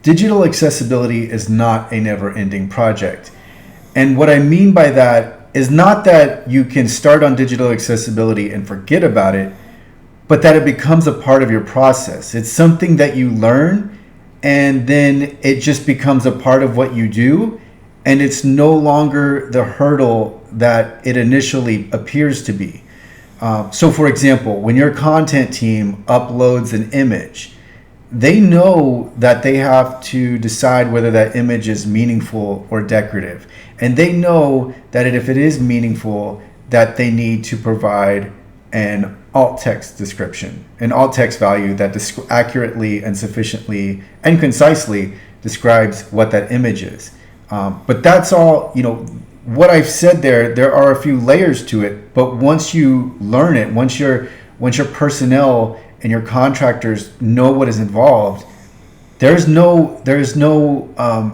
digital accessibility is not a never-ending project. And what I mean by that is not that you can start on digital accessibility and forget about it, but that it becomes a part of your process. It's something that you learn, and then it just becomes a part of what you do, and it's no longer the hurdle that it initially appears to be. So for example, when your content team uploads an image, they know that they have to decide whether that image is meaningful or decorative. And they know that if it is meaningful, that they need to provide an alt text description, an alt text value that accurately and sufficiently and concisely describes what that image is. But that's all, what I've said there are a few layers to it, but once you learn it, once your personnel and your contractors know what is involved, there's no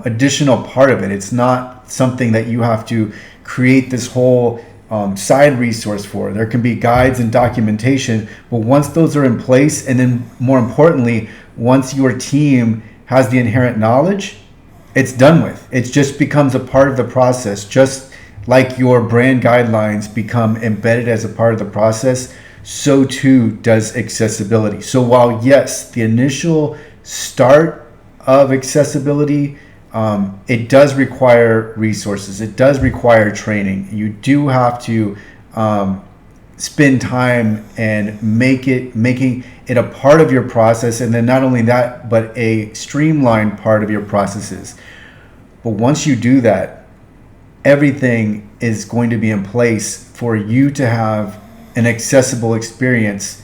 additional part of it. It's not something that you have to create this whole side resource for. There can be guides and documentation, but once those are in place, and then more importantly, once your team has the inherent knowledge, it's done with. It just becomes a part of the process, just like your brand guidelines become embedded as a part of the process. So too does accessibility. So while yes, the initial start of accessibility, it does require resources. It does require training. You do have to spend time and making it a part of your process. And then not only that, but a streamlined part of your processes. But once you do that, everything is going to be in place for you to have an accessible experience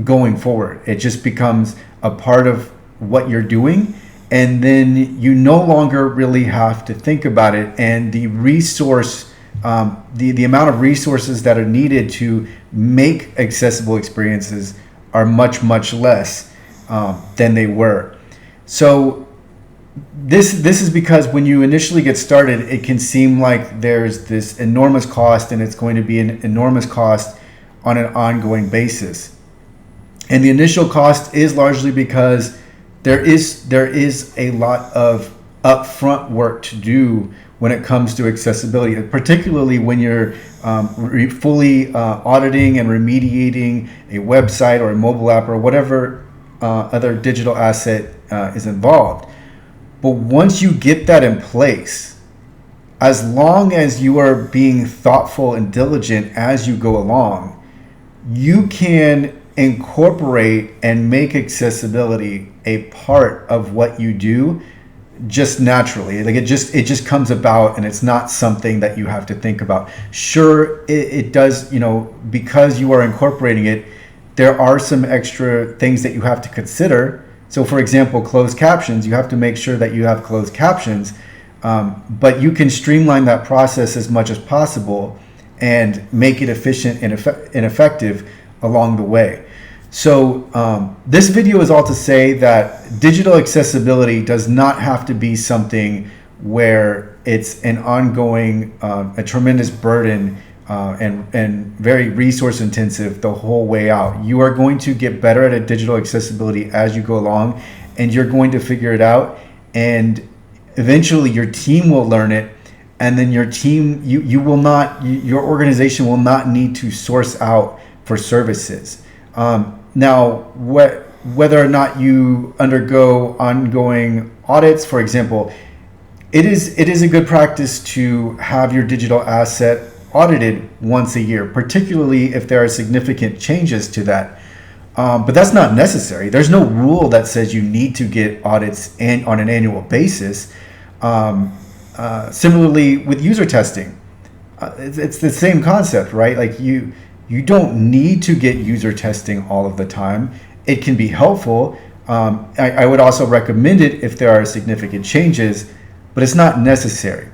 going forward. It just becomes a part of what you're doing, and then you no longer really have to think about it. And the resource, the amount of resources that are needed to make accessible experiences are much, much less than they were. So this is because when you initially get started, it can seem like there's this enormous cost, and it's going to be an enormous cost on an ongoing basis. And the initial cost is largely because there is a lot of upfront work to do when it comes to accessibility, particularly when you're fully auditing and remediating a website or a mobile app or whatever other digital asset is involved. But once you get that in place, as long as you are being thoughtful and diligent as you go along, you can incorporate and make accessibility a part of what you do just naturally. Like it just comes about, and it's not something that you have to think about. Sure, it does, because you are incorporating it, there are some extra things that you have to consider. So for example, closed captions, you have to make sure that you have closed captions, but you can streamline that process as much as possible and make it efficient and effective along the way. So this video is all to say that digital accessibility does not have to be something where it's an ongoing, a tremendous burden and very resource intensive the whole way out. You are going to get better at digital accessibility as you go along, and you're going to figure it out, and eventually your team will learn it, and then your team, your organization will not need to source out for services. Now, whether or not you undergo ongoing audits, for example, it is a good practice to have your digital asset audited once a year, particularly if there are significant changes to that. But that's not necessary. There's no rule that says you need to get audits on an annual basis. Similarly with user testing, it's the same concept, right? Like you don't need to get user testing all of the time. It can be helpful. I would also recommend it if there are significant changes, but it's not necessary.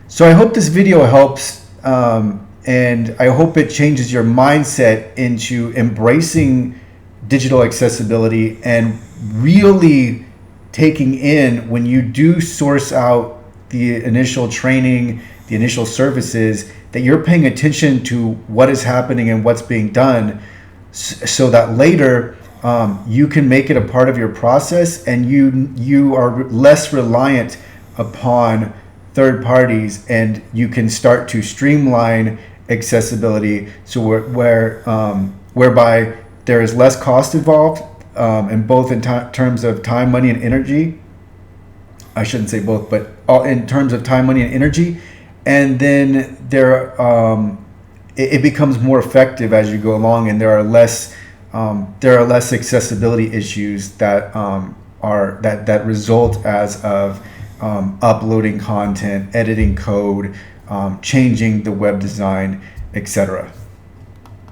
So I hope this video helps. And I hope it changes your mindset into embracing digital accessibility and really taking in, when you do source out the initial training, the initial services, that you're paying attention to what is happening and what's being done, so that later you can make it a part of your process, and you are less reliant upon third parties, and you can start to streamline accessibility, so whereby there is less cost involved, in both terms of time, money, and energy. I shouldn't say both, but all in terms of time, money, and energy. And then it becomes more effective as you go along, and there are less accessibility issues that that result as of uploading content, editing code, changing the web design, etc.